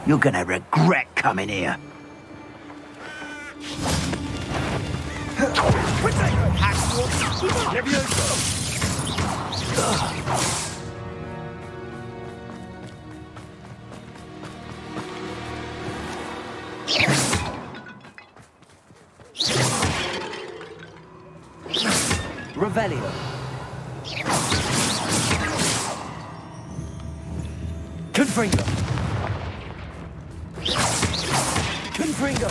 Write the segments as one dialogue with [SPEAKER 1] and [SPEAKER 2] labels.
[SPEAKER 1] You're gonna regret coming here.
[SPEAKER 2] Revelio. Confringo. Confringo.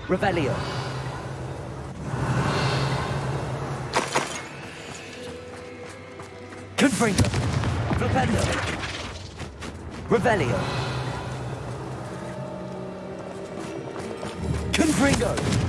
[SPEAKER 2] Revelio. Confringo. Flipendo. Revelio. Confringo.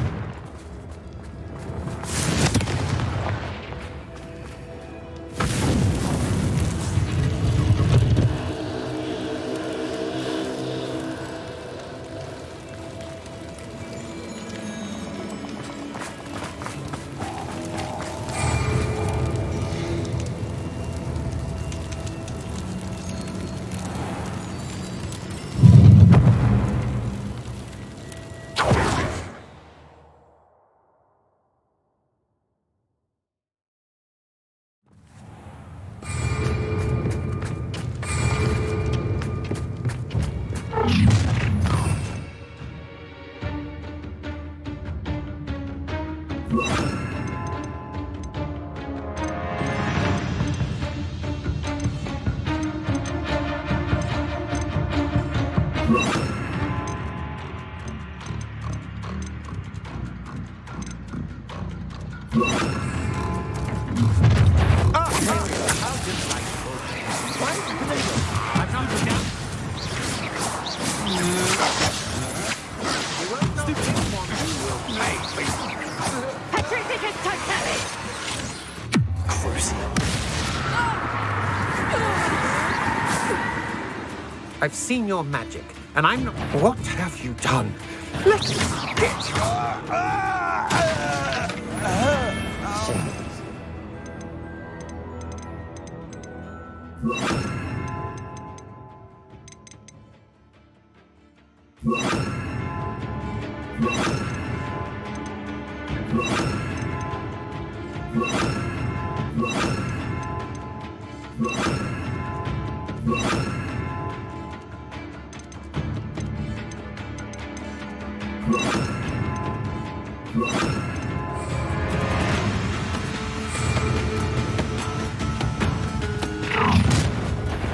[SPEAKER 3] I've seen your magic, and I'm not... What have you done? Let's get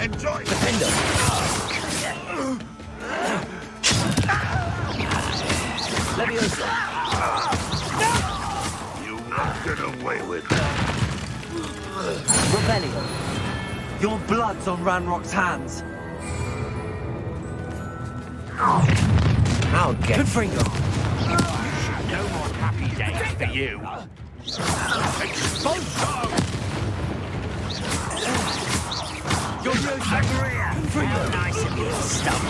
[SPEAKER 2] Enjoy the window. Leviosa.
[SPEAKER 4] You won't get away with that.
[SPEAKER 2] Revelio. Your blood's on Ranrock's hands.
[SPEAKER 3] I'll get...
[SPEAKER 2] Confringo.
[SPEAKER 4] No more happy days for you.
[SPEAKER 1] How nice of you to stop.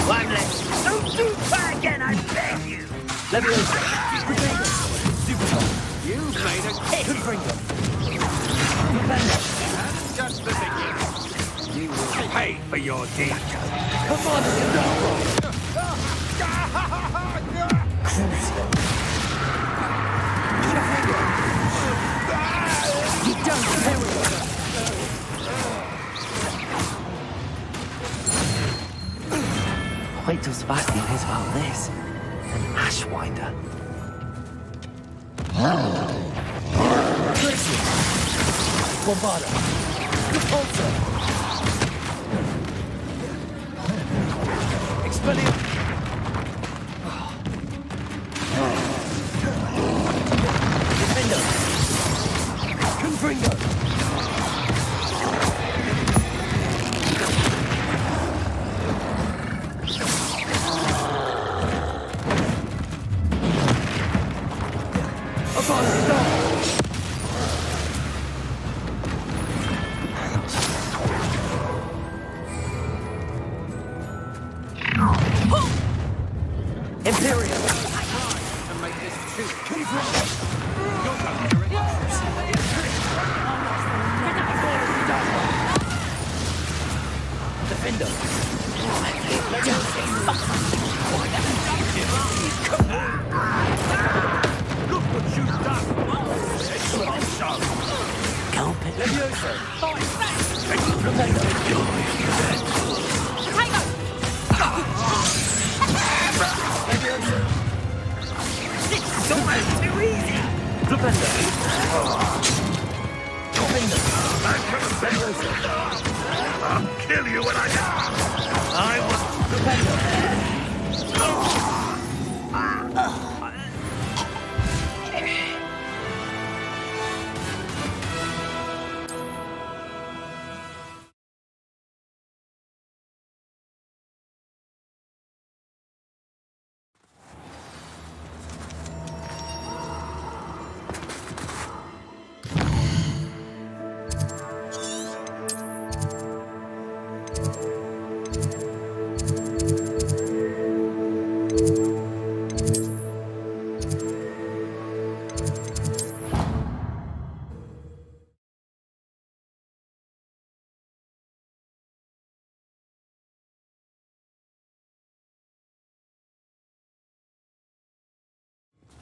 [SPEAKER 1] One less. Don't do that again, I beg you.
[SPEAKER 2] Leviosa. Super.
[SPEAKER 3] You've made a kick.
[SPEAKER 2] Confringo.
[SPEAKER 3] That's just the beginning. You will pay for your deed.
[SPEAKER 2] Come on, you don't care. Wait till Sebastian hears about this. An Ashwinder. Bombarda. Repulsor. Expelliarmus. Defender. Confringo. Imperium.
[SPEAKER 3] To make this too.
[SPEAKER 4] Look what you've done! It's awesome!
[SPEAKER 1] It's almost too easy.
[SPEAKER 4] I'll kill you when I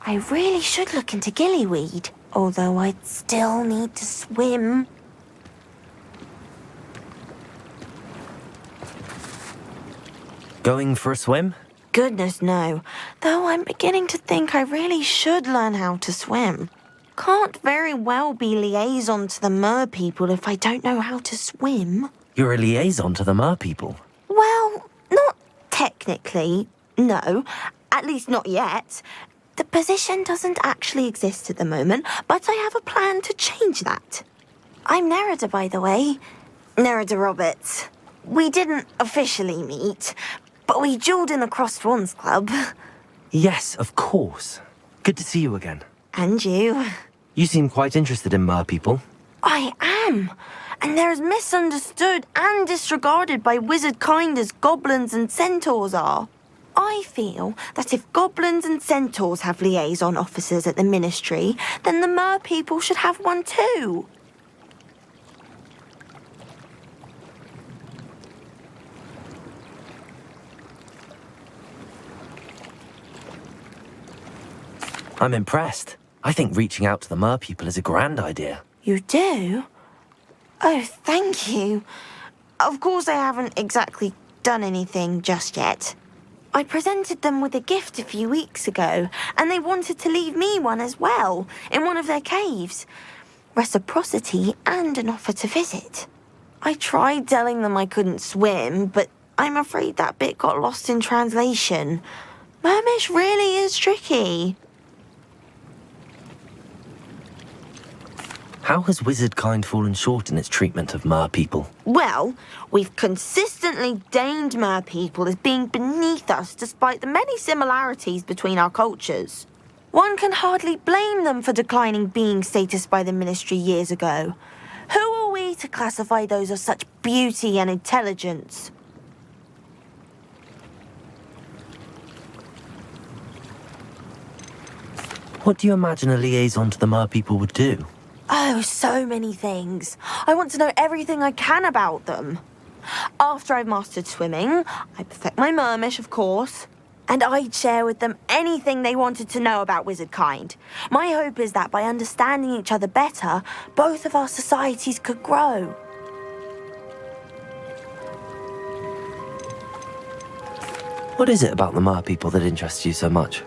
[SPEAKER 5] I really should look into gillyweed, although I'd still need to swim.
[SPEAKER 2] Going for a swim?
[SPEAKER 5] Goodness, no. Though I'm beginning to think I really should learn how to swim. Can't very well be liaison to the mer people if I don't know how to swim.
[SPEAKER 2] You're a liaison to the mer people.
[SPEAKER 5] Well, not technically, no. At least not yet. The position doesn't actually exist at the moment, but I have a plan to change that. I'm Nerida, by the way. Nerida Roberts. We didn't officially meet, but we duelled in the Crossed Swans Club.
[SPEAKER 2] Yes, of course. Good to see you again.
[SPEAKER 5] And you.
[SPEAKER 2] You seem quite interested in mer people.
[SPEAKER 5] I am. And they're as misunderstood and disregarded by wizard kind as goblins and centaurs are. I feel that if goblins and centaurs have liaison officers at the ministry, then the mer people should have one too.
[SPEAKER 2] I'm impressed. I think reaching out to the mer people is a grand idea.
[SPEAKER 5] You do? Oh, thank you. Of course I haven't exactly done anything just yet. I presented them with a gift a few weeks ago, and they wanted to leave me one as well, in one of their caves. Reciprocity and an offer to visit. I tried telling them I couldn't swim, but I'm afraid that bit got lost in translation. Mermish really is tricky.
[SPEAKER 2] How has wizard kind fallen short in its treatment of mer people?
[SPEAKER 5] Well, we've consistently deigned mer people as being beneath us despite the many similarities between our cultures. One can hardly blame them for declining being status by the ministry years ago. Who are we to classify those of such beauty and intelligence?
[SPEAKER 2] What do you imagine a liaison to the mer people would do?
[SPEAKER 5] Oh, so many things. I want to know everything I can about them. After I've mastered swimming, I perfect my mermish, of course, and I'd share with them anything they wanted to know about wizard kind. My hope is that by understanding each other better, both of our societies could grow.
[SPEAKER 2] What is it about the mer people that interests you so much?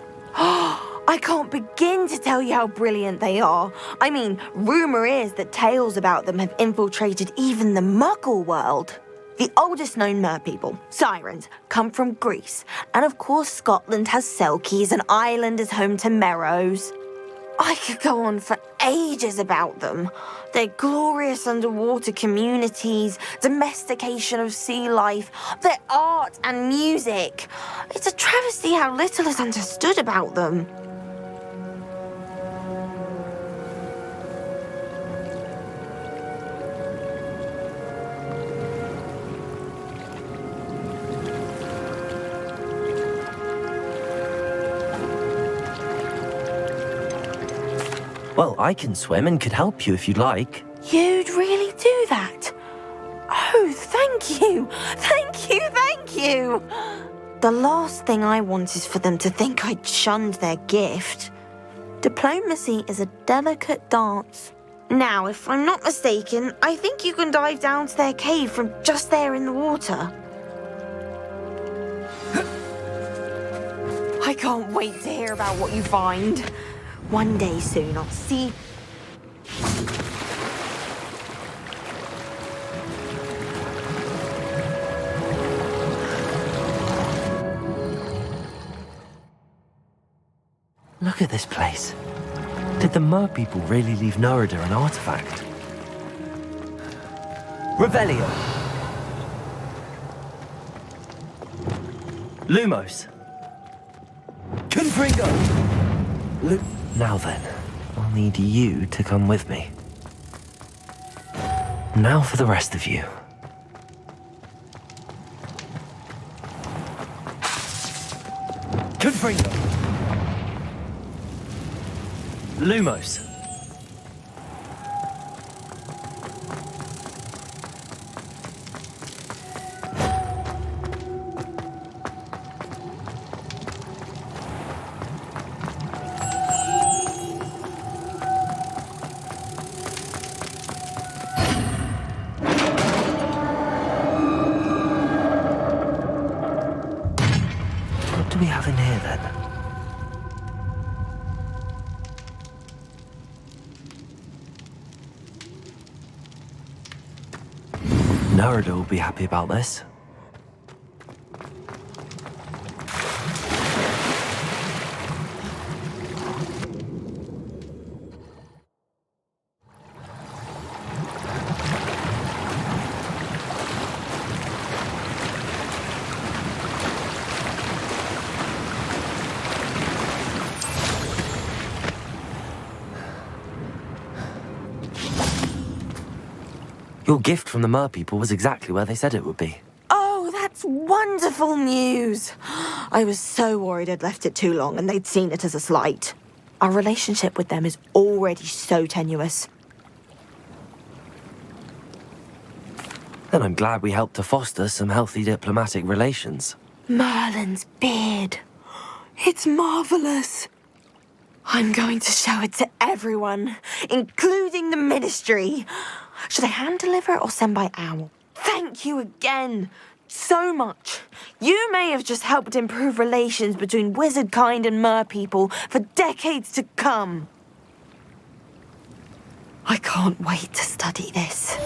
[SPEAKER 5] I can't begin to tell you how brilliant they are. I mean, rumour is that tales about them have infiltrated even the Muggle world. The oldest known mer people, sirens, come from Greece. And of course Scotland has Selkies and Ireland is home to Merrows. I could go on for ages about them. Their glorious underwater communities, domestication of sea life, their art and music. It's a travesty how little is understood about them.
[SPEAKER 2] Well, I can swim and could help you if you'd like.
[SPEAKER 5] You'd really do that? Oh, Oh, thank you! Thank you, thank you! The last thing I want is for them to think I shunned their gift. Diplomacy is a delicate dance. Now, if I'm not mistaken, I think you can dive down to their cave from just there in the water. I can't wait to hear about what you find. One day soon, I'll see.
[SPEAKER 2] Look at this place. Did the Mer people really leave Nerida an artifact? Revelio! Lumos! Confringo! Now then, I'll need you to come with me. Now for the rest of you. Confringo! Lumos! What do we have in here then? Nerida will be happy about this. Your gift from the Mer people was exactly where they said it would be.
[SPEAKER 5] Oh, that's wonderful news. I was so worried I'd left it too long and they'd seen it as a slight. Our relationship with them is already so tenuous.
[SPEAKER 2] Then I'm glad we helped to foster some healthy diplomatic relations.
[SPEAKER 5] Merlin's beard. It's marvelous. I'm going to show it to everyone, including the Ministry. Should I hand deliver it or send by owl? Thank you again. So much. You may have just helped improve relations between wizard kind and Mer people for decades to come. I can't wait to study this.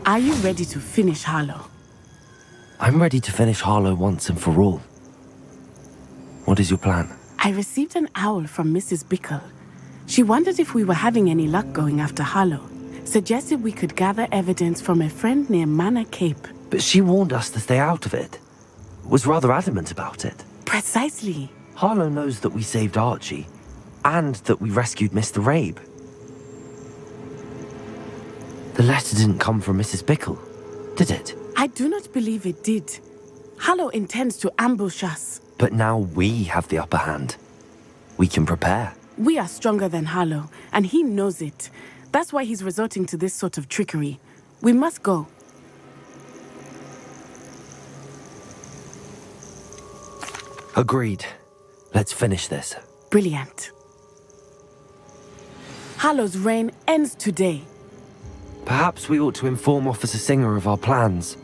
[SPEAKER 6] Are you ready to finish Harlow?
[SPEAKER 2] I'm ready to finish Harlow once and for all. What is your plan?
[SPEAKER 6] I received an owl from Mrs. Bickle. She wondered if we were having any luck going after Harlow. Suggested we could gather evidence from a friend near Manor Cape.
[SPEAKER 2] But she warned us to stay out of it. Was rather adamant about it.
[SPEAKER 6] Precisely.
[SPEAKER 2] Harlow knows that we saved Archie, and that we rescued Mr. Rabe. The letter didn't come from Mrs. Bickle, did it?
[SPEAKER 6] I do not believe it did. Harlow intends to ambush us.
[SPEAKER 2] But now we have the upper hand. We can prepare.
[SPEAKER 6] We are stronger than Harlow, and he knows it. That's why he's resorting to this sort of trickery. We must go.
[SPEAKER 2] Agreed. Let's finish this.
[SPEAKER 6] Brilliant. Harlow's reign ends today.
[SPEAKER 2] Perhaps we ought to inform Officer Singer of our plans.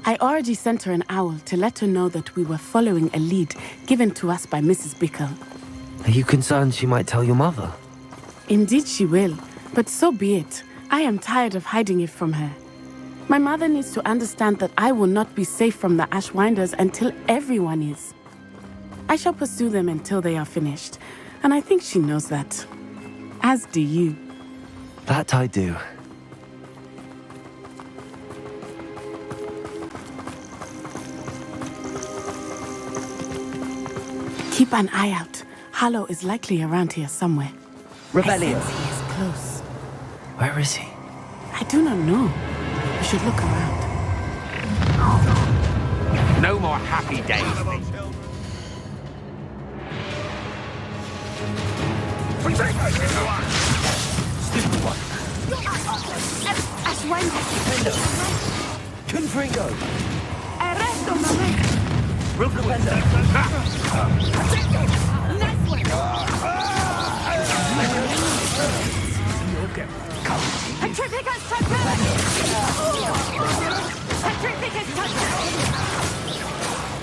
[SPEAKER 6] I already sent her an owl to let her know that we were following a lead given to us by Mrs. Bickle.
[SPEAKER 2] Are you concerned she might tell your mother?
[SPEAKER 6] Indeed she will, but so be it. I am tired of hiding it from her. My mother needs to understand that I will not be safe from the Ashwinders until everyone is. I shall pursue them until they are finished, and I think she knows that. As do you.
[SPEAKER 2] That I do.
[SPEAKER 6] Keep an eye out. Harlow is likely around here somewhere.
[SPEAKER 2] Rebellion.
[SPEAKER 6] I sense he is close.
[SPEAKER 2] Where is he?
[SPEAKER 6] I do not know. We should look around.
[SPEAKER 4] No more happy days for you.
[SPEAKER 2] Confringo!
[SPEAKER 5] Arresto, mamá. Petrificus touchdown! Petrificus touchdown!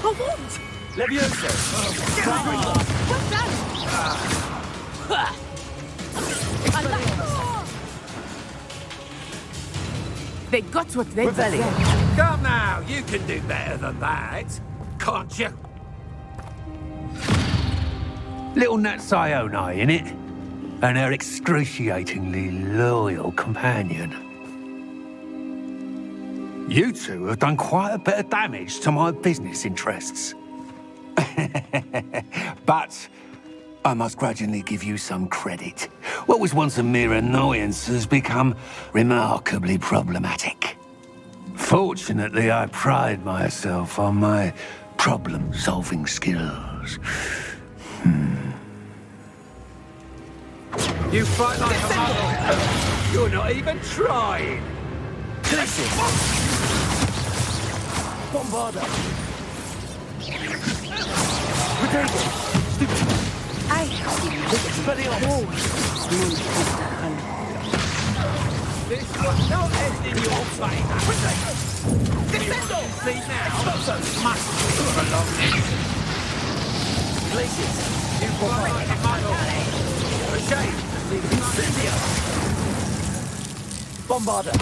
[SPEAKER 5] A wound!
[SPEAKER 2] Levioso!
[SPEAKER 5] What's that?
[SPEAKER 6] They got what they
[SPEAKER 2] Rebellion.
[SPEAKER 6] deserved.
[SPEAKER 3] Come now, you can do better than that. Can't you?
[SPEAKER 4] Little Nat Sioni, innit? And her excruciatingly loyal companion. You two have done quite a bit of damage to my business interests. But I must grudgingly give you some credit. What was once a mere annoyance has become remarkably problematic. Fortunately, I pride myself on my problem-solving skills.
[SPEAKER 3] You fight like a mother. You're not even trying.
[SPEAKER 2] Bombarda!
[SPEAKER 3] This was not end in your favour. Defendo! See now? Must belong.
[SPEAKER 2] Places!
[SPEAKER 3] You fight like a mother. A shame.
[SPEAKER 2] Incendio! Bombarda!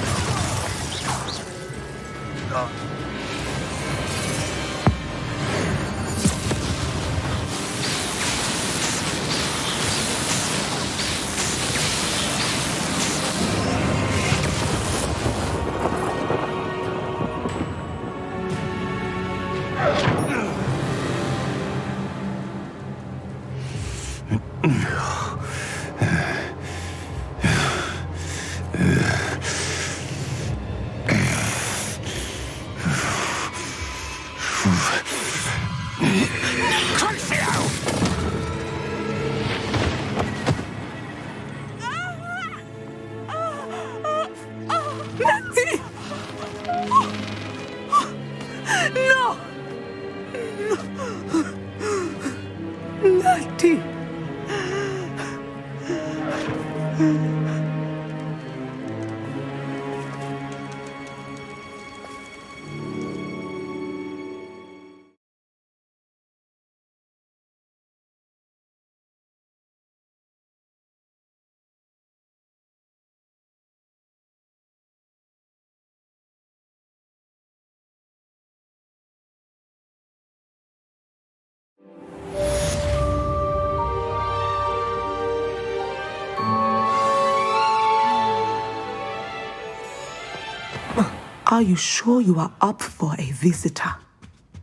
[SPEAKER 7] Are you sure you are up for a visitor?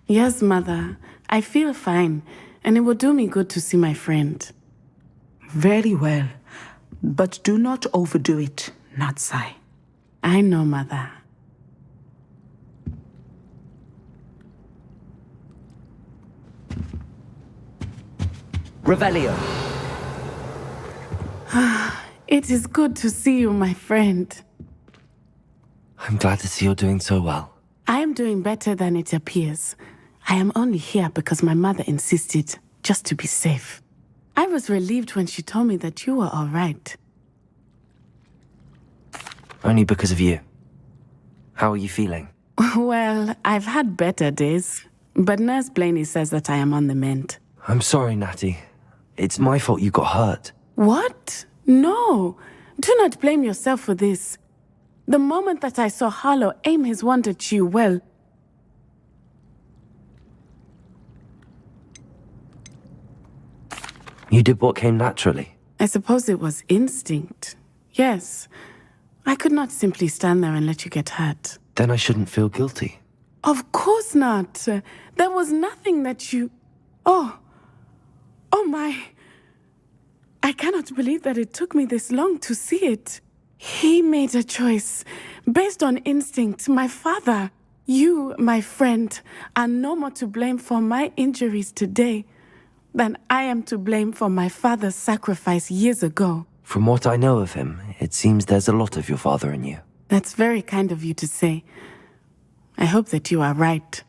[SPEAKER 6] Yes, Mother. I feel fine, and it will do me good to see my friend.
[SPEAKER 7] Very well. But do not overdo it, Natsai.
[SPEAKER 6] I know, Mother.
[SPEAKER 2] Revelio.
[SPEAKER 6] It is good to see you, my friend.
[SPEAKER 2] I'm glad to see you're doing so well.
[SPEAKER 6] I am doing better than it appears. I am only here because my mother insisted, just to be safe. I was relieved when she told me that you were all right.
[SPEAKER 2] Only because of you. How are you feeling?
[SPEAKER 6] Well, I've had better days, but Nurse Blaney says that I am on the mend.
[SPEAKER 2] I'm sorry, Natty. It's my fault you got hurt.
[SPEAKER 6] What? No. Do not blame yourself for this. The moment that I saw Harlow aim his wand at you, well...
[SPEAKER 2] You did what came naturally.
[SPEAKER 6] I suppose it was instinct. Yes. I could not simply stand there and let you get hurt.
[SPEAKER 2] Then I shouldn't feel guilty.
[SPEAKER 6] Of course not. There was nothing that you... Oh. Oh my... I cannot believe that it took me this long to see it. He made a choice based on instinct. My father, you, my friend, are no more to blame for my injuries today than I am to blame for my father's sacrifice years ago.
[SPEAKER 2] From what I know of him, it seems there's a lot of your father in you.
[SPEAKER 6] That's very kind of you to say. I hope that you are right.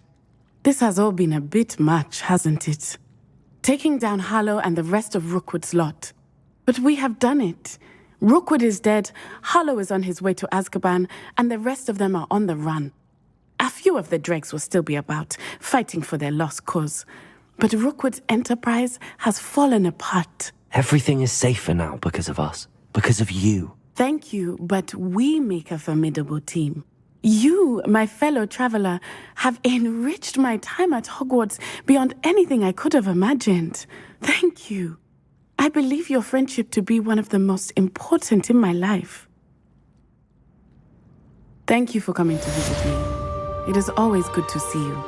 [SPEAKER 6] This has all been a bit much, hasn't it? Taking down Harlow and the rest of Rookwood's lot. But we have done it. Rookwood is dead, Harlow is on his way to Azkaban, and the rest of them are on the run. A few of the dregs will still be about, fighting for their lost cause. But Rookwood's enterprise has fallen apart.
[SPEAKER 2] Everything is safer now because of us. Because of you.
[SPEAKER 6] Thank you, but we make a formidable team. You, my fellow traveler, have enriched my time at Hogwarts beyond anything I could have imagined. Thank you. I believe your friendship to be one of the most important in my life. Thank you for coming to visit me. It is always good to see you.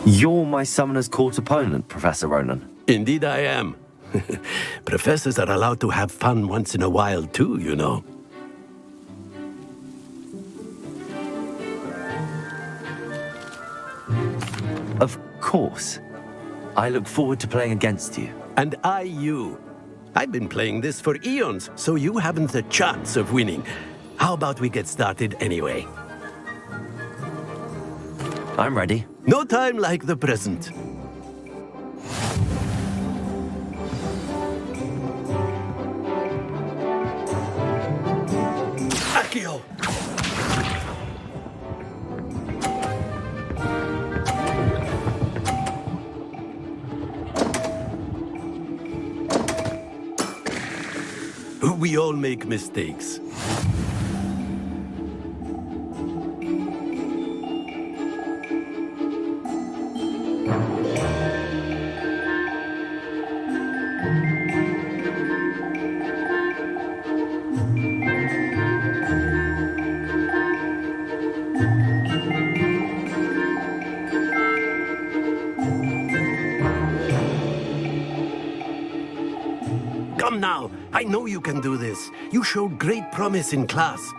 [SPEAKER 2] You're my Summoner's Court opponent, Professor Ronan.
[SPEAKER 8] Indeed I am. Professors are allowed to have fun once in a while too, you know.
[SPEAKER 2] Of course. I look forward to playing against you.
[SPEAKER 8] And I you. I've been playing this for eons, so you haven't a chance of winning. How about we get started anyway?
[SPEAKER 2] I'm ready.
[SPEAKER 8] No time like the present. Accio! We all make mistakes. Come now, I know you can do this. You showed great promise in class.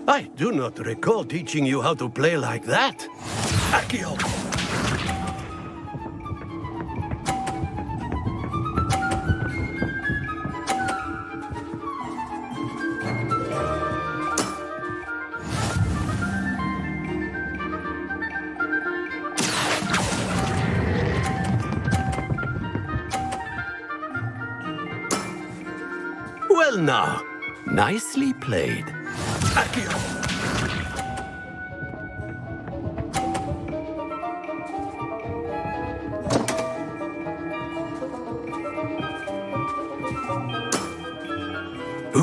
[SPEAKER 8] I do not recall teaching you how to play like that. Accio! Well now, nicely played. Accio!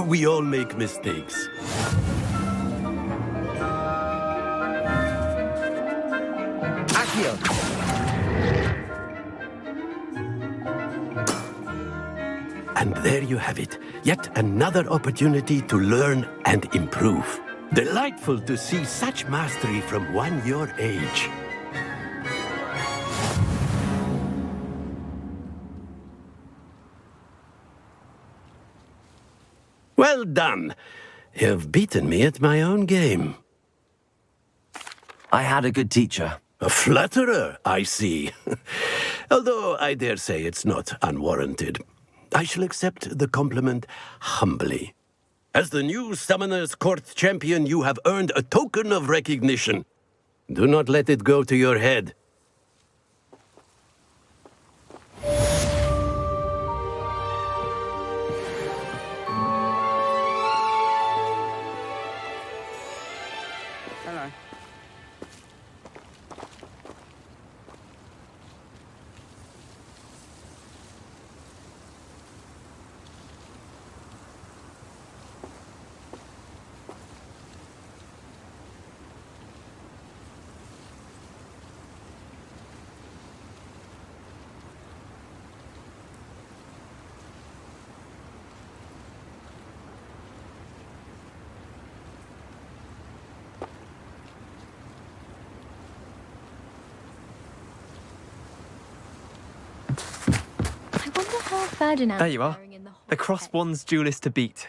[SPEAKER 8] We all make mistakes.
[SPEAKER 1] Accio!
[SPEAKER 8] And there you have it. Yet another opportunity to learn and improve. Delightful to see such mastery from one your age. Well done. You've beaten me at my own game.
[SPEAKER 2] I had a good teacher.
[SPEAKER 8] A flatterer, I see. Although I dare say it's not unwarranted. I shall accept the compliment humbly. As the new Summoner's Court champion, you have earned a token of recognition. Do not let it go to your head.
[SPEAKER 3] Hello.
[SPEAKER 9] I wonder how Ferdinand.
[SPEAKER 10] There you are. The Cross Wands duelist to beat.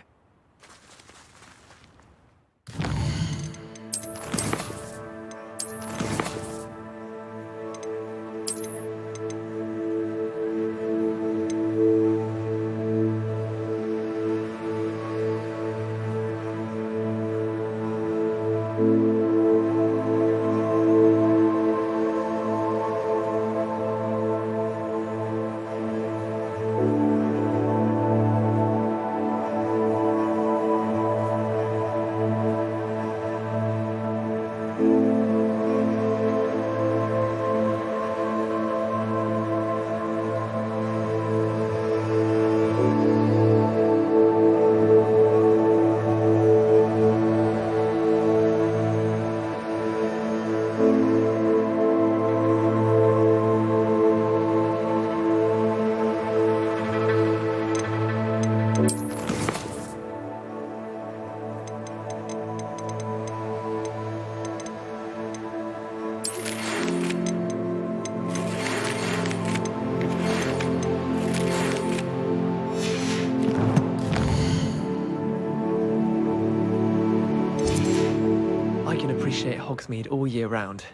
[SPEAKER 10] I can appreciate Hogsmeade all year round,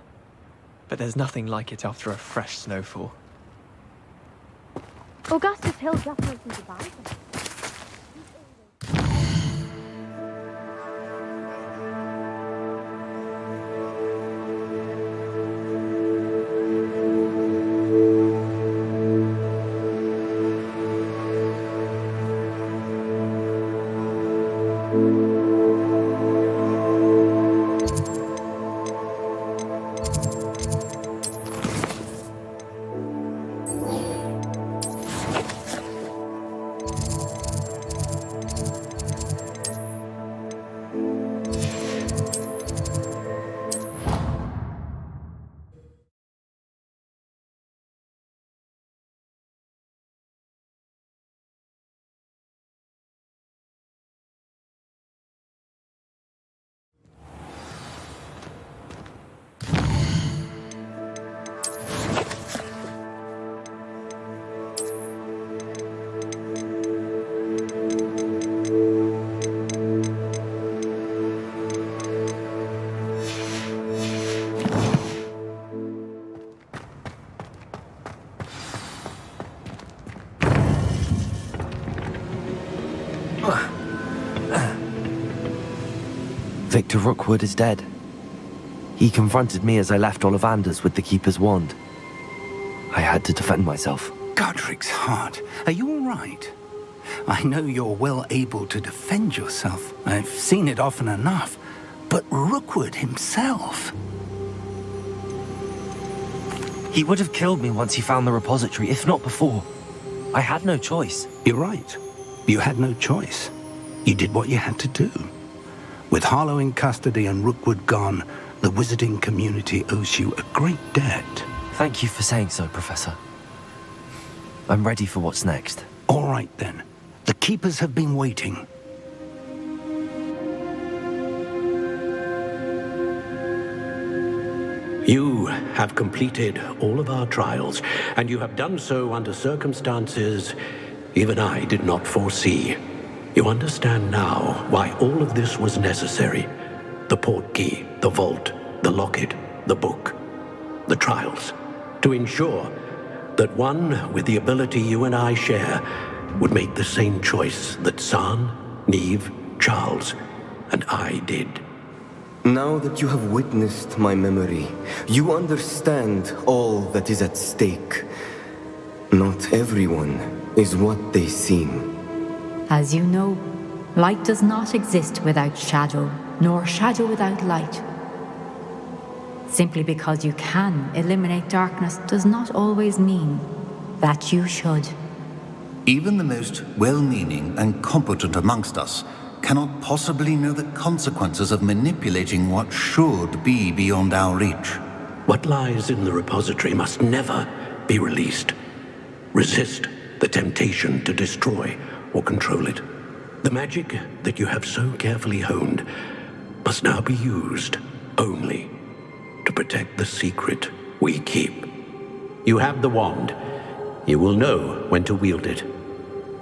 [SPEAKER 10] but there's nothing like it after a fresh snowfall.
[SPEAKER 9] Augustus Hill just mentioned the
[SPEAKER 2] Victor Rookwood is dead. He confronted me as I left Ollivanders with the Keeper's wand. I had to defend myself.
[SPEAKER 4] Godric's heart. Are you all right? I know you're well able to defend yourself. I've seen it often enough. But Rookwood himself...
[SPEAKER 2] He would have killed me once he found the repository, if not before. I had no choice.
[SPEAKER 4] You're right. You had no choice. You did what you had to do. With Harlow in custody and Rookwood gone, the wizarding community owes you a great debt.
[SPEAKER 2] Thank you for saying so, Professor. I'm ready for what's next.
[SPEAKER 4] All right, then. The Keepers have been waiting.
[SPEAKER 8] You have completed all of our trials, and you have done so under circumstances even I did not foresee. You understand now why all of this was necessary. The portkey, the vault, the locket, the book, the trials. To ensure that one with the ability you and I share would make the same choice that San, Neve, Charles, and I did.
[SPEAKER 11] Now that you have witnessed my memory, you understand all that is at stake. Not everyone is what they seem.
[SPEAKER 12] As you know, light does not exist without shadow, nor shadow without light. Simply because you can eliminate darkness does not always mean that you should.
[SPEAKER 13] Even the most well-meaning and competent amongst us cannot possibly know the consequences of manipulating what should be beyond our reach.
[SPEAKER 8] What lies in the repository must never be released. Resist the temptation to destroy or control it. The magic that you have so carefully honed must now be used only to protect the secret we keep. You have the wand. You will know when to wield it.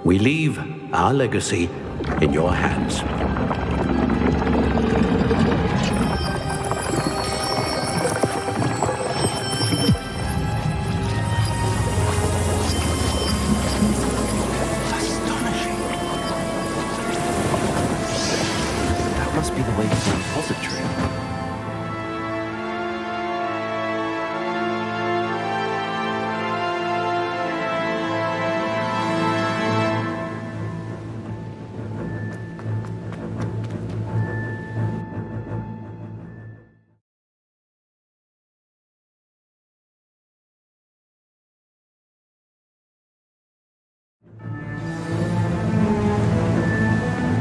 [SPEAKER 8] We leave our legacy in your hands.
[SPEAKER 2] That must be the way to the repository.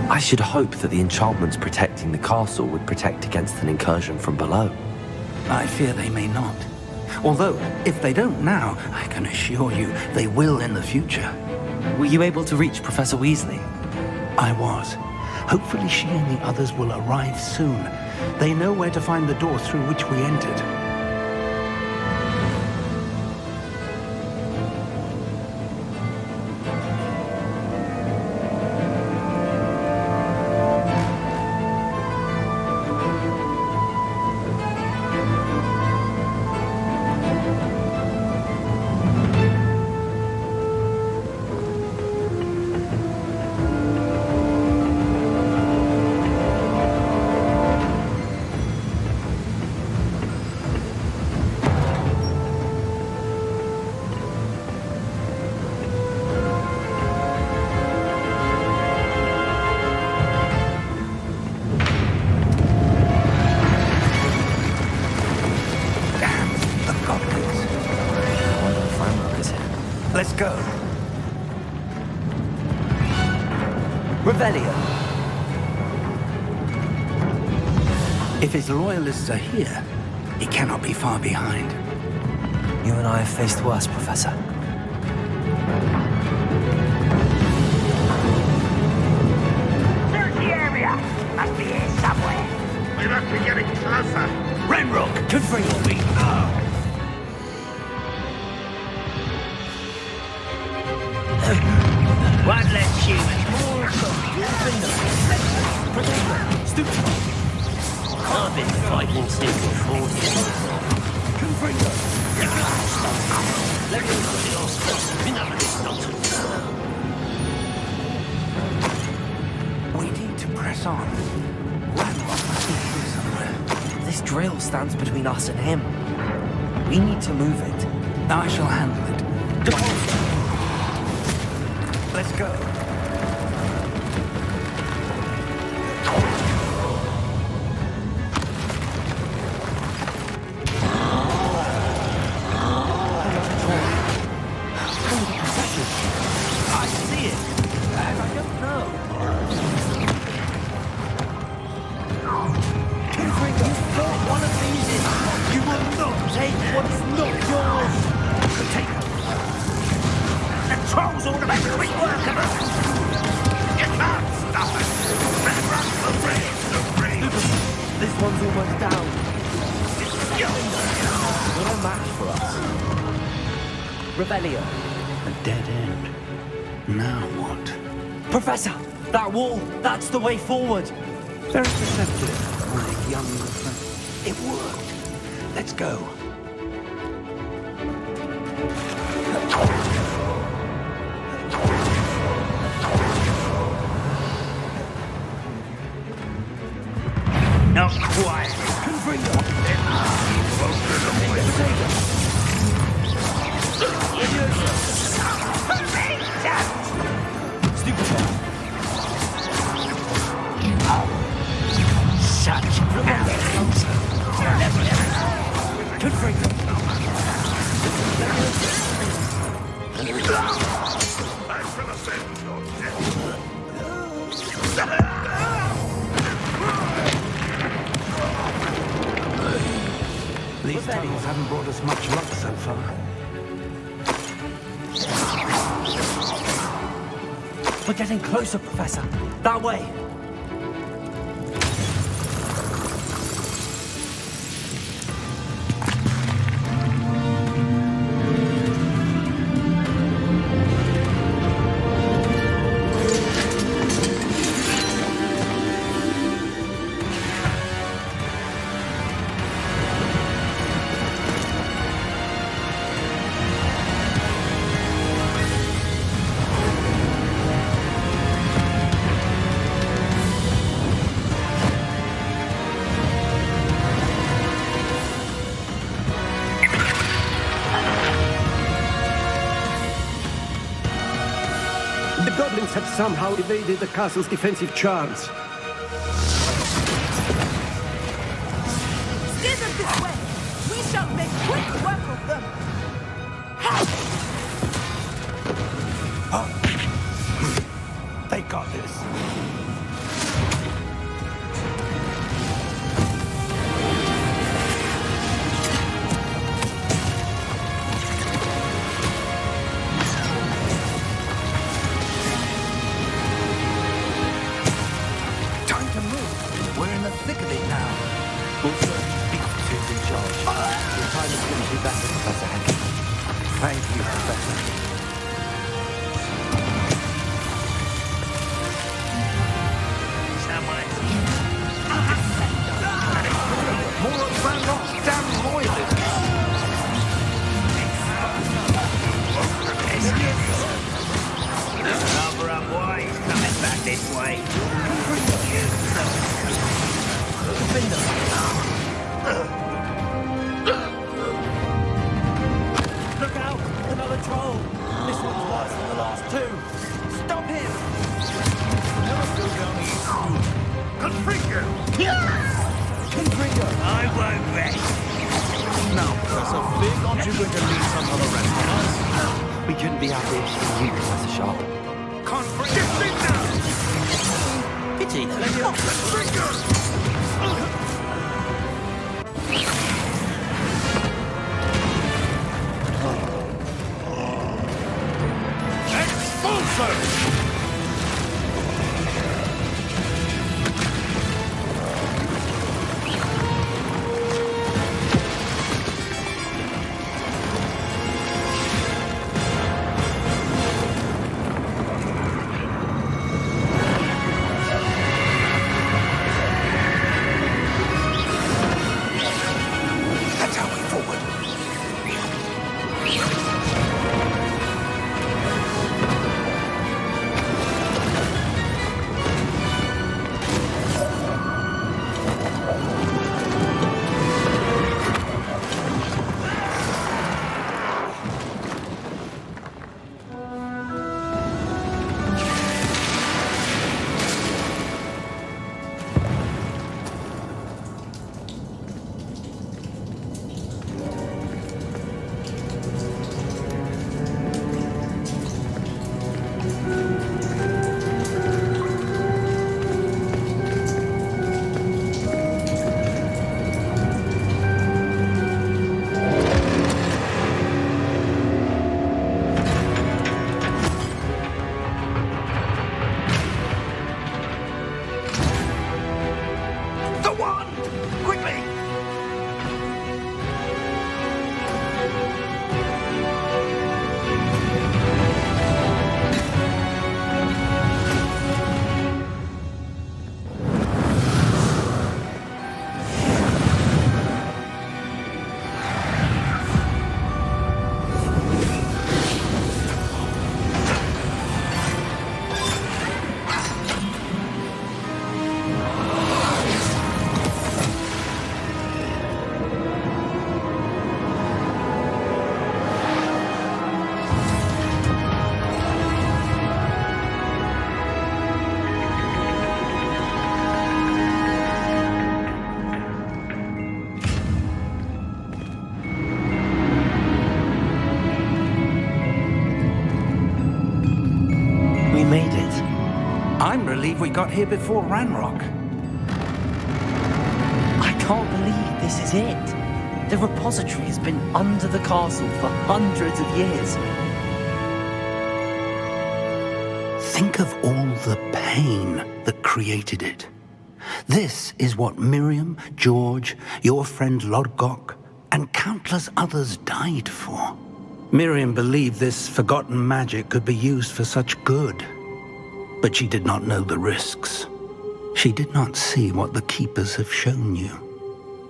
[SPEAKER 2] I should hope that the enchantments protecting the castle would protect against an incursion from below.
[SPEAKER 4] I fear they may not. Although, if they don't now, I can assure you they will in the future.
[SPEAKER 2] Were you able to reach Professor Weasley?
[SPEAKER 4] I was. Hopefully she and the others will arrive soon. They know where to find the door through which we entered. Let's go.
[SPEAKER 2] Revelio.
[SPEAKER 4] If his loyalists are here, he cannot be far behind.
[SPEAKER 2] You and I have faced worse, Professor.
[SPEAKER 1] Search the area. Must be here somewhere.
[SPEAKER 3] We must be getting closer.
[SPEAKER 1] Renrock, confront me. One less human. I've been fighting since before Let me know your stuff. Enough of this nonsense.
[SPEAKER 4] We need to press on. Landlock must be
[SPEAKER 2] This drill stands between us and him. We need to move it.
[SPEAKER 4] I shall handle it. Let's go.
[SPEAKER 2] I see it. And I don't know. Confringo, one of these is... You will not take what is not yours.
[SPEAKER 1] Take it. The trolls automatically work on us. You can't stop us. Run for free.
[SPEAKER 2] This one's almost down. What a match for us. Revelio.
[SPEAKER 4] A dead end. Now what?
[SPEAKER 2] Professor, that wall, that's the way forward.
[SPEAKER 4] Very perceptive, my young friend. It worked. Let's go.
[SPEAKER 1] Not quiet.
[SPEAKER 2] Such arrogance. Confringo.
[SPEAKER 4] These tunnels haven't brought us much luck so far.
[SPEAKER 2] We're getting closer, Professor. That way.
[SPEAKER 8] The goblins have somehow evaded the castle's defensive charms.
[SPEAKER 7] Steer them this way. We shall make quick work of them.
[SPEAKER 4] They got this. Time to move. We're in the thick of it now.
[SPEAKER 2] Also, speak to who's in charge. Your time is going to be better, Professor Henry.
[SPEAKER 4] Thank you, Professor. More of Brandon's damn loyalists.
[SPEAKER 1] Another boys coming back this way.
[SPEAKER 2] Look out! Another troll! This one's worse than the last two! Stop him!
[SPEAKER 1] Confringo!
[SPEAKER 2] Confringo!
[SPEAKER 1] I won't rest.
[SPEAKER 3] Now, Professor Fig, aren't you going to need some other rest on us?
[SPEAKER 2] We couldn't be happier to see you, Professor Sharp.
[SPEAKER 1] Confringo! Get me down!
[SPEAKER 3] Pity.
[SPEAKER 1] Confringo!
[SPEAKER 14] believe we got here before Ranrock.
[SPEAKER 2] I can't believe this is it. The repository has been under the castle for hundreds of years.
[SPEAKER 13] Think of all the pain that created it. This is what Miriam, George, your friend Lodgok, and countless others died for.
[SPEAKER 14] Miriam believed this forgotten magic could be used for such good. But she did not know the risks. She did not see what the Keepers have shown you.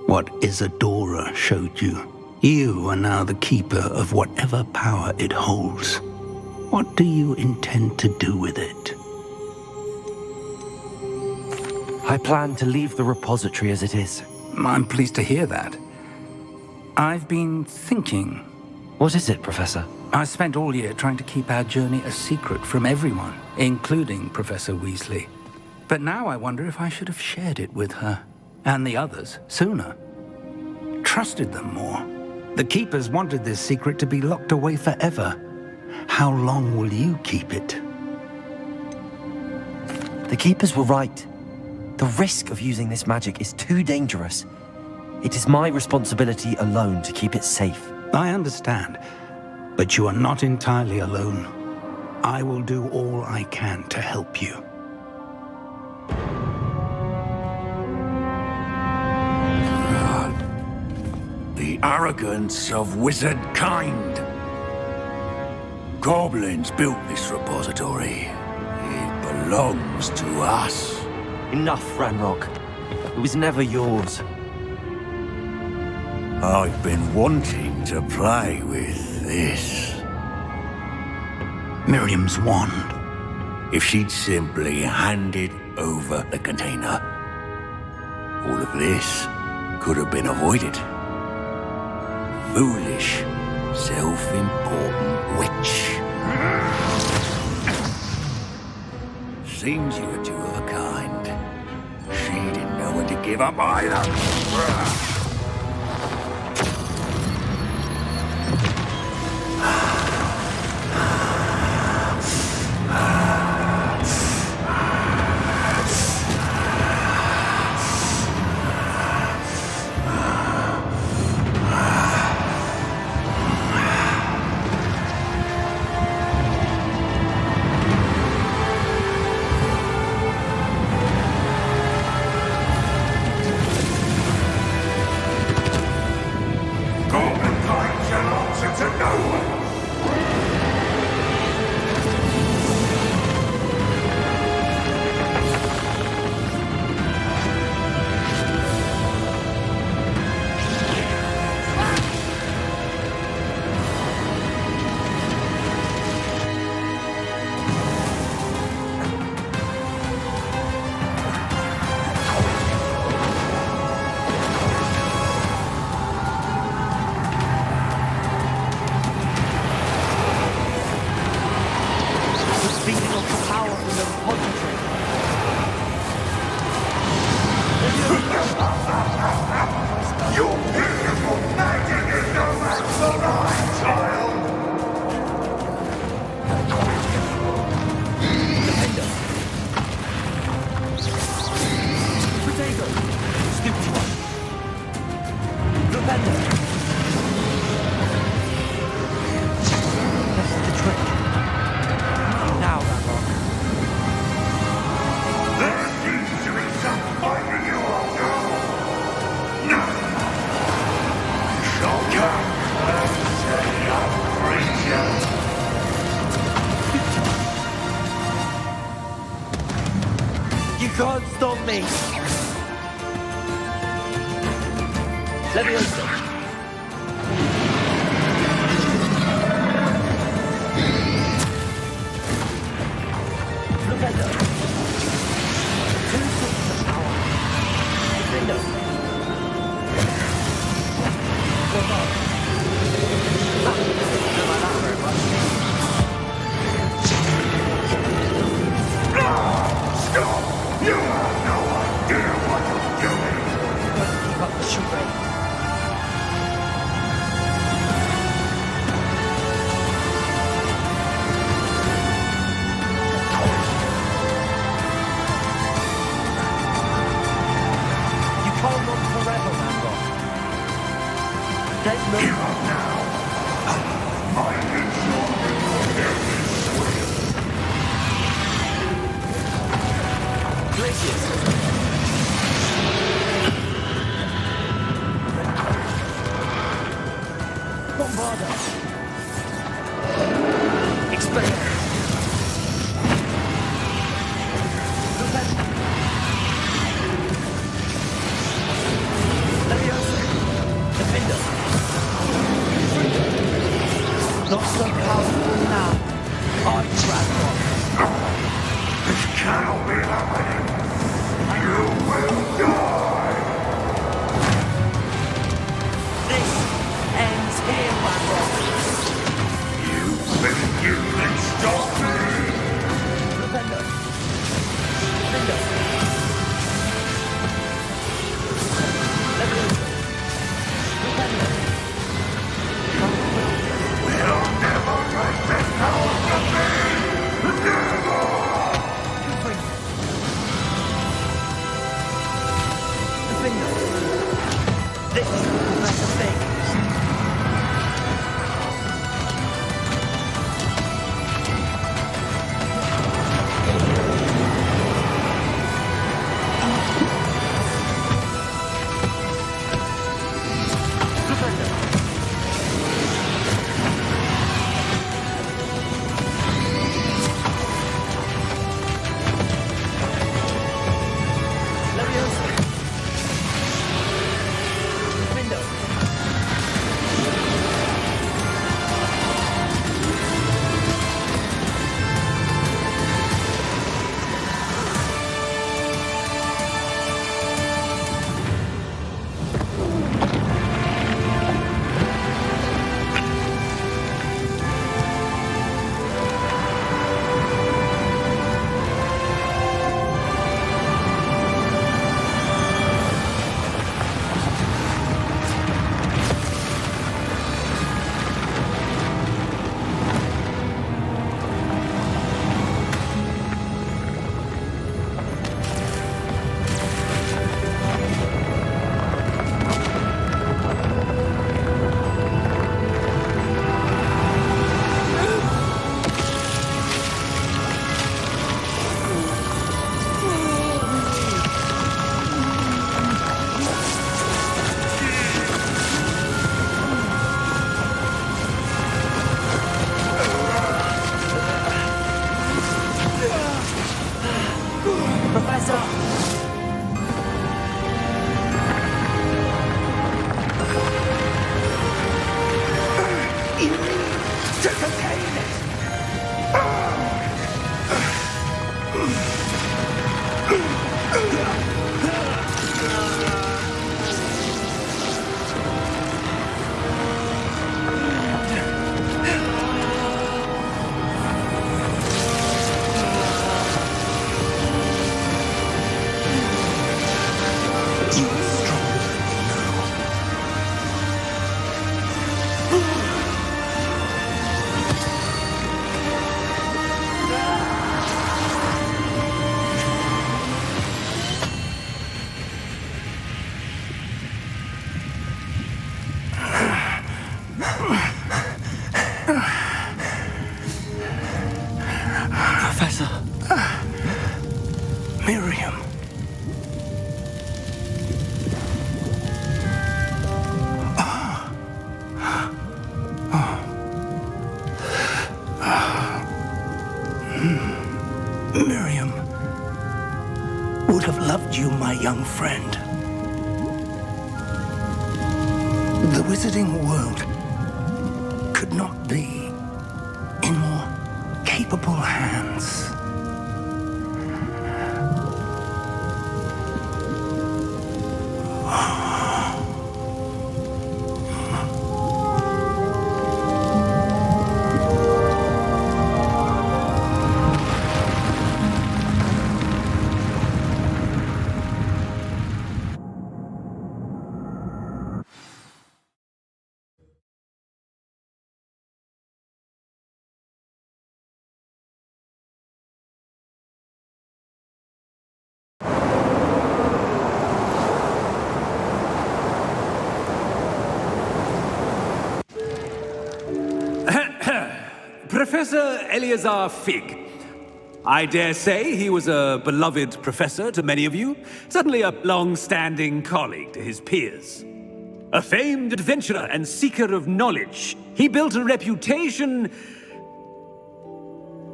[SPEAKER 14] What Isadora showed you. You are now the Keeper of whatever power it holds. What do you intend to do with it?
[SPEAKER 2] I plan to leave the repository as it is.
[SPEAKER 14] I'm pleased to hear that. I've been thinking.
[SPEAKER 2] What is it, Professor?
[SPEAKER 14] I spent all year trying to keep our journey a secret from everyone, including Professor Weasley. But now I wonder if I should have shared it with her, and the others, sooner. Trusted them more. The Keepers wanted this secret to be locked away forever. How long will you keep it?
[SPEAKER 2] The Keepers were right. The risk of using this magic is too dangerous. It is my responsibility alone to keep it safe.
[SPEAKER 14] I understand, but you are not entirely alone. I will do all I can to help you.
[SPEAKER 1] The arrogance of wizard kind. Goblins built this repository. It belongs to us.
[SPEAKER 2] Enough, Ranrock. It was never yours.
[SPEAKER 1] I've been wanting to play with this.
[SPEAKER 14] Miriam's wand.
[SPEAKER 1] If she'd simply handed over the container, all of this could have been avoided. Foolish, self-important witch. Seems you were two of a kind. She didn't know when to give up either.
[SPEAKER 2] You can't stop me! Leviosa! Flipendo! Two sources of power! Defendo!
[SPEAKER 1] Stop! You have no idea what you're doing!
[SPEAKER 2] You've got to keep up the charade.
[SPEAKER 3] window. This is Professor Fig. Professor.
[SPEAKER 14] Miriam. Miriam would have loved you, my young friend. The wizarding world could not be in more capable hands.
[SPEAKER 15] Professor Eleazar Fig. I dare say he was a beloved professor to many of you, certainly a long-standing colleague to his peers. A famed adventurer and seeker of knowledge, he built a reputation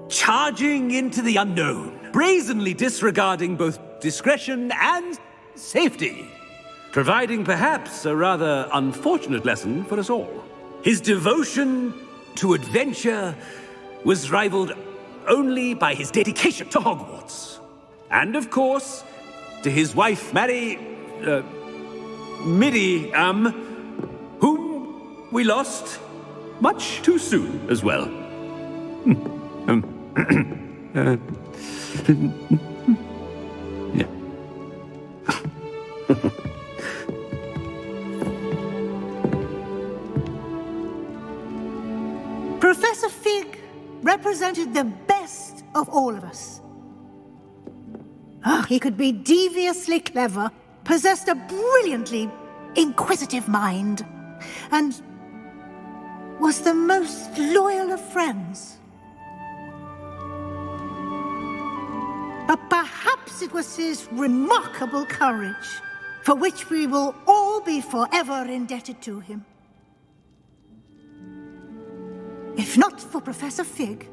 [SPEAKER 15] charging into the unknown, brazenly disregarding both discretion and safety, providing perhaps a rather unfortunate lesson for us all. His devotion to adventure was rivaled only by his dedication to Hogwarts. And of course, to his wife, Midi, whom we lost much too soon as well. Yeah.
[SPEAKER 16] Professor Fig represented the of all of us. He could be deviously clever possessed a brilliantly inquisitive mind and was the most loyal of friends. But perhaps it was his remarkable courage, for which we will all be forever indebted to him. If not for Professor Fig,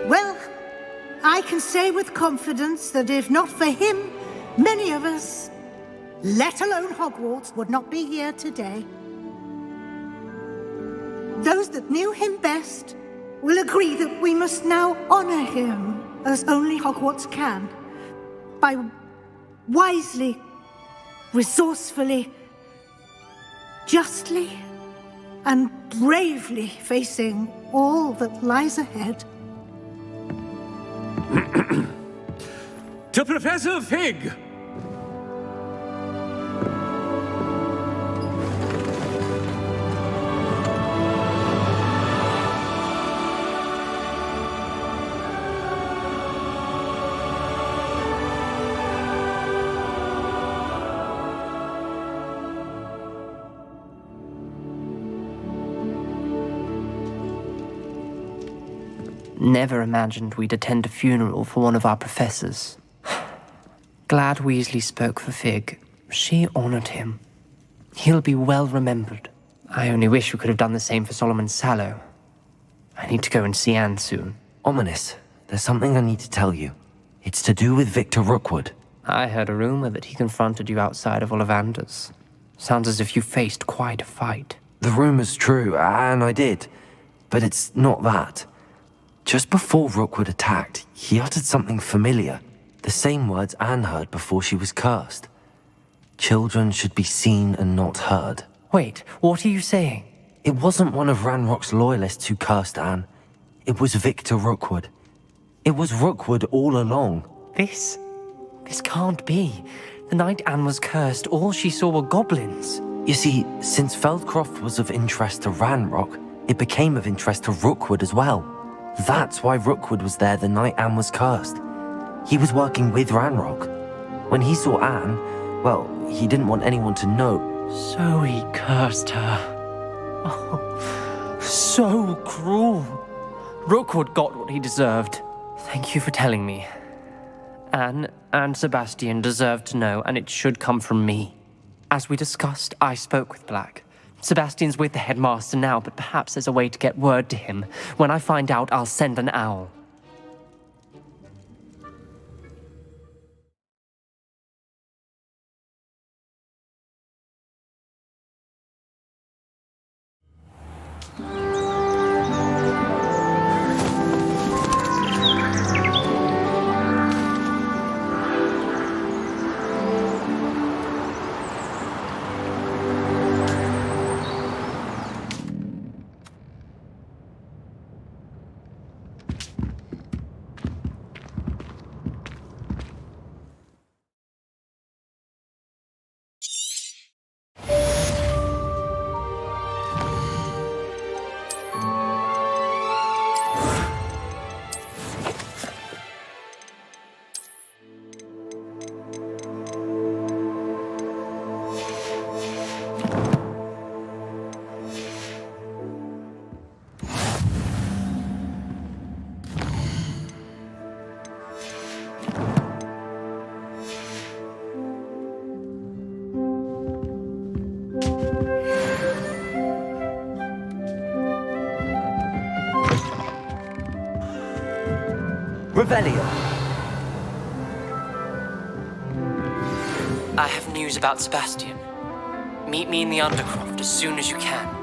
[SPEAKER 16] well, I can say with confidence that if not for him, many of us, let alone Hogwarts, would not be here today. Those that knew him best will agree that we must now honor him as only Hogwarts can, by wisely, resourcefully, justly, and bravely facing all that lies ahead.
[SPEAKER 15] To Professor Fig!
[SPEAKER 17] Never imagined we'd attend a funeral for one of our professors. Glad Weasley spoke for Fig. She honored him. He'll be well remembered. I only wish we could have done the same for Solomon Sallow. I need to go and see Anne soon.
[SPEAKER 2] Ominous, there's something I need to tell you. It's to do with Victor Rookwood.
[SPEAKER 17] I heard a rumor that he confronted you outside of Ollivander's. Sounds as if you faced quite a fight.
[SPEAKER 2] The rumor's true, and I did. But it's not that. Just before Rookwood attacked, he uttered something familiar. The same words Anne heard before she was cursed. Children should be seen and not heard.
[SPEAKER 17] Wait, what are you saying?
[SPEAKER 2] It wasn't one of Ranrock's loyalists who cursed Anne. It was Victor Rookwood. It was Rookwood all along.
[SPEAKER 17] This can't be. The night Anne was cursed, all she saw were goblins.
[SPEAKER 2] You see, since Feldcroft was of interest to Ranrock, it became of interest to Rookwood as well. That's why Rookwood was there the night Anne was cursed. He was working with Ranrock. When he saw Anne, well, he didn't want anyone to know.
[SPEAKER 17] So he cursed her. Oh, so cruel. Rookwood got what he deserved. Thank you for telling me. Anne and Sebastian deserved to know, and it should come from me. As we discussed, I spoke with Black. Sebastian's with the headmaster now, but perhaps there's a way to get word to him. When I find out, I'll send an owl.
[SPEAKER 2] Revelio.
[SPEAKER 17] I have news about Sebastian. Meet me in the Undercroft as soon as you can.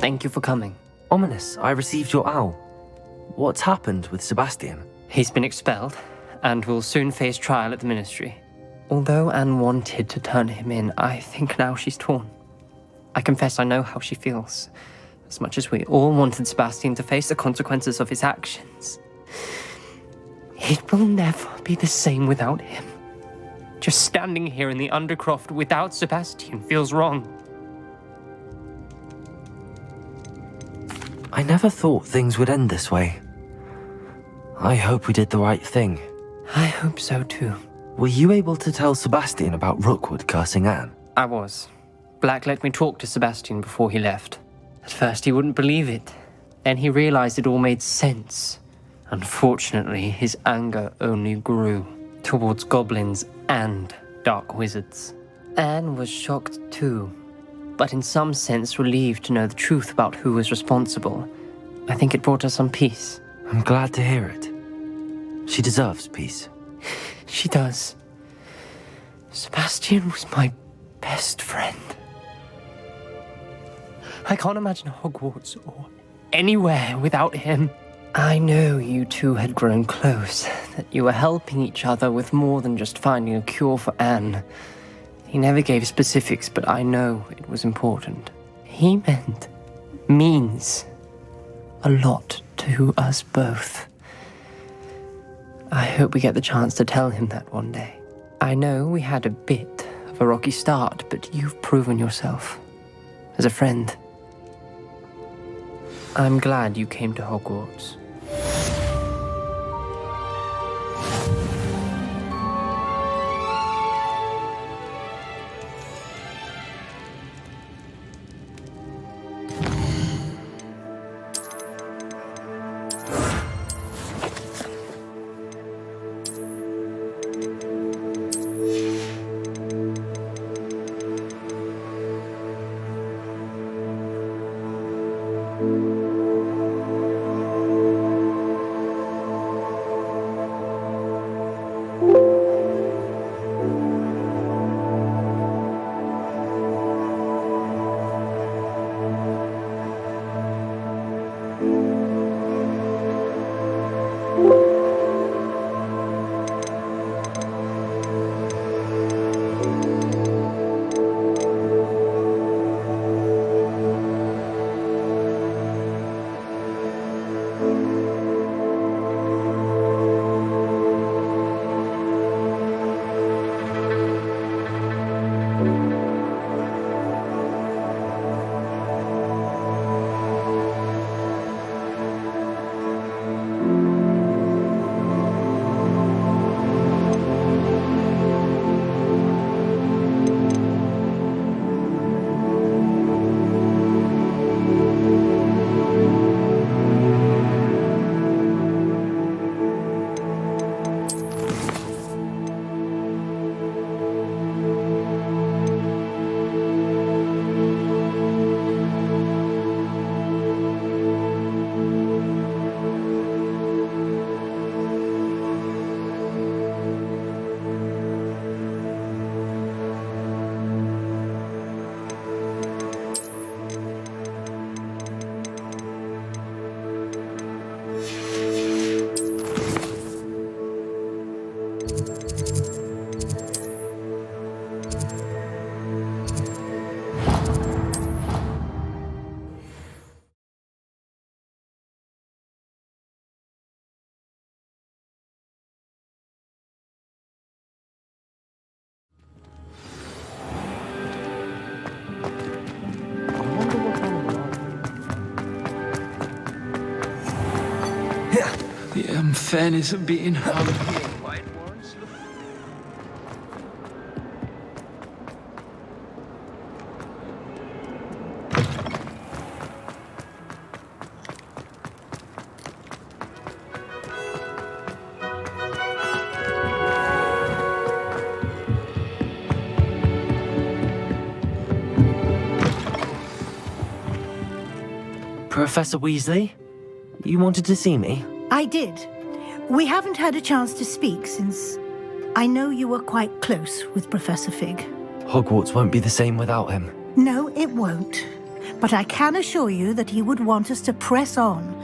[SPEAKER 17] Thank you for coming.
[SPEAKER 2] Ominous, I received your owl. What's happened with Sebastian?
[SPEAKER 17] He's been expelled, and will soon face trial at the Ministry. Although Anne wanted to turn him in, I think now she's torn. I confess I know how she feels, as much as we all wanted Sebastian to face the consequences of his actions. It will never be the same without him. Just standing here in the Undercroft without Sebastian feels wrong.
[SPEAKER 2] I never thought things would end this way. I hope we did the right thing.
[SPEAKER 17] I hope so too.
[SPEAKER 2] Were you able to tell Sebastian about Rookwood cursing Anne?
[SPEAKER 17] I was. Black let me talk to Sebastian before he left. At first he wouldn't believe it. Then he realized it all made sense. Unfortunately, his anger only grew towards goblins and dark wizards. Anne was shocked too, but in some sense relieved to know the truth about who was responsible. I think it brought her some peace.
[SPEAKER 2] I'm glad to hear it. She deserves peace.
[SPEAKER 17] She does. Sebastian was my best friend. I can't imagine Hogwarts or anywhere without him. I know you two had grown close, that you were helping each other with more than just finding a cure for Anne. He never gave specifics, but I know it was important. He means a lot to us both. I hope we get the chance to tell him that one day. I know we had a bit of a rocky start, but you've proven yourself as a friend. I'm glad you came to Hogwarts.
[SPEAKER 18] The unfairness of being hung.
[SPEAKER 2] Professor Weasley, you wanted to see me?
[SPEAKER 16] I did. We haven't had a chance to speak since I know you were quite close with Professor Fig.
[SPEAKER 2] Hogwarts won't be the same without him.
[SPEAKER 16] No, it won't. But I can assure you that he would want us to press on,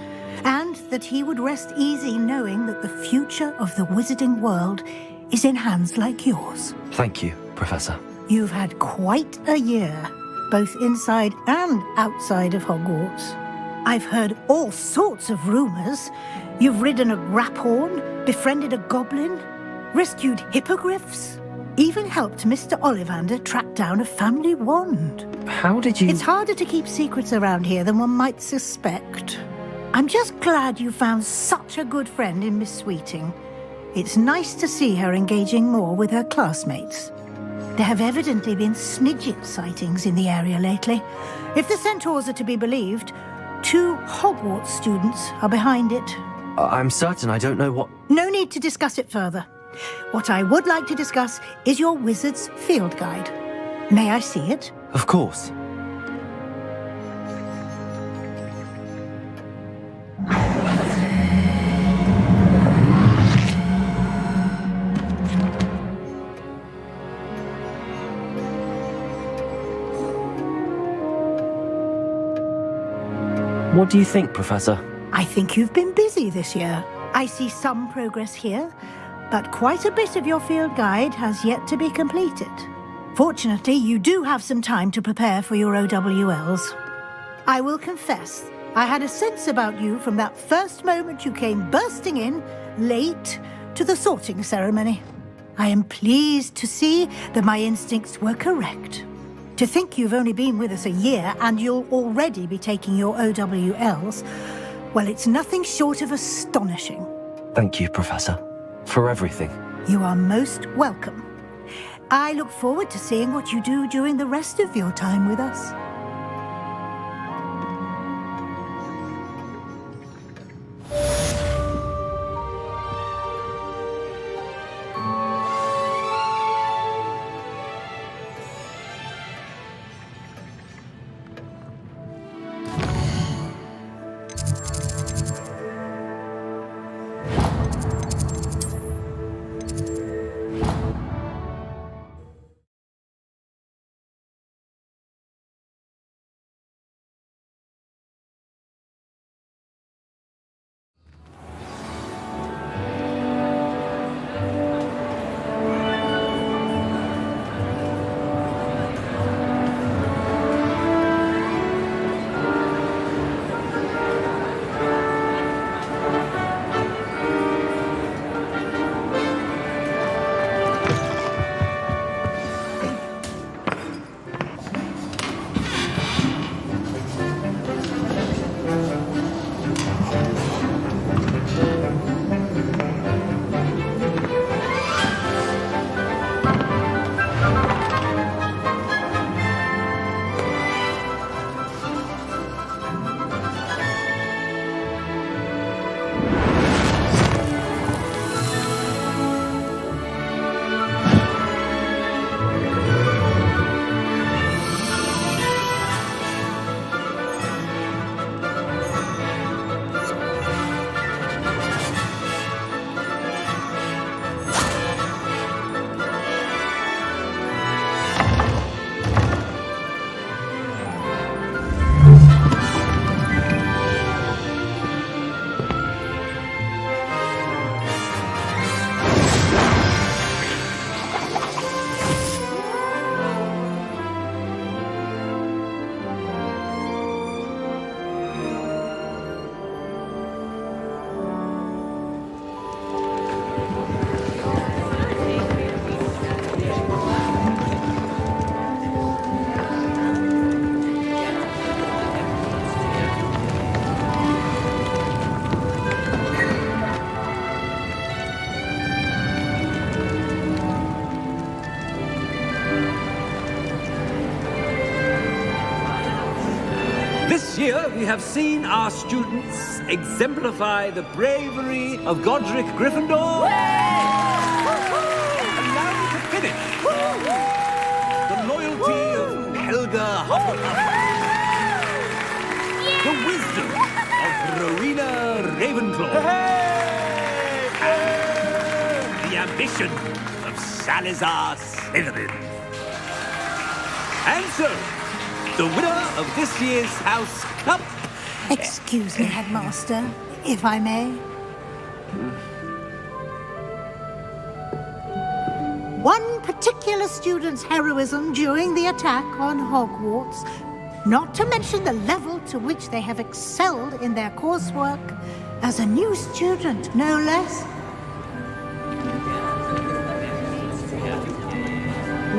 [SPEAKER 16] and that he would rest easy knowing that the future of the wizarding world is in hands like yours.
[SPEAKER 2] Thank you, Professor.
[SPEAKER 16] You've had quite a year, both inside and outside of Hogwarts. I've heard all sorts of rumors. You've ridden a graphorn, befriended a goblin, rescued hippogriffs, even helped Mr. Ollivander track down a family wand.
[SPEAKER 2] How did you...
[SPEAKER 16] It's harder to keep secrets around here than one might suspect. I'm just glad you found such a good friend in Miss Sweeting. It's nice to see her engaging more with her classmates. There have evidently been Snidget sightings in the area lately. If the centaurs are to be believed, 2 Hogwarts students are behind it.
[SPEAKER 2] I'm certain I don't know what...
[SPEAKER 16] No need to discuss it further. What I would like to discuss is your wizard's field guide. May I see it?
[SPEAKER 2] Of course. What do you think, Professor?
[SPEAKER 16] I think you've been busy this year. I see some progress here, but quite a bit of your field guide has yet to be completed. Fortunately, you do have some time to prepare for your OWLs. I will confess, I had a sense about you from that first moment you came bursting in, late, to the sorting ceremony. I am pleased to see that my instincts were correct. To think you've only been with us a year and you'll already be taking your OWLs, well, it's nothing short of astonishing.
[SPEAKER 2] Thank you, Professor, for everything.
[SPEAKER 16] You are most welcome. I look forward to seeing what you do during the rest of your time with us.
[SPEAKER 15] This year, we have seen our students exemplify the bravery of Godric Gryffindor. And now to finish, the loyalty of Helga Hufflepuff. The wisdom Ravenclaw. And the ambition of Salazar Slytherin. And so, the winner of this year's House Cup...
[SPEAKER 16] Excuse me, Headmaster, if I may. One particular student's heroism during the attack on Hogwarts, not to mention the level to which they have excelled in their coursework, as a new student, no less.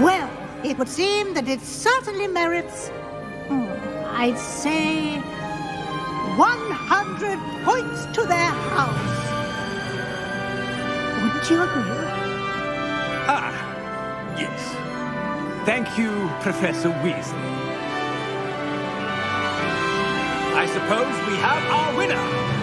[SPEAKER 16] Well, it would seem that it certainly merits, I'd say, 100 points to their house. Wouldn't you agree?
[SPEAKER 15] Ah, yes. Thank you, Professor Weasley. I suppose we have our winner.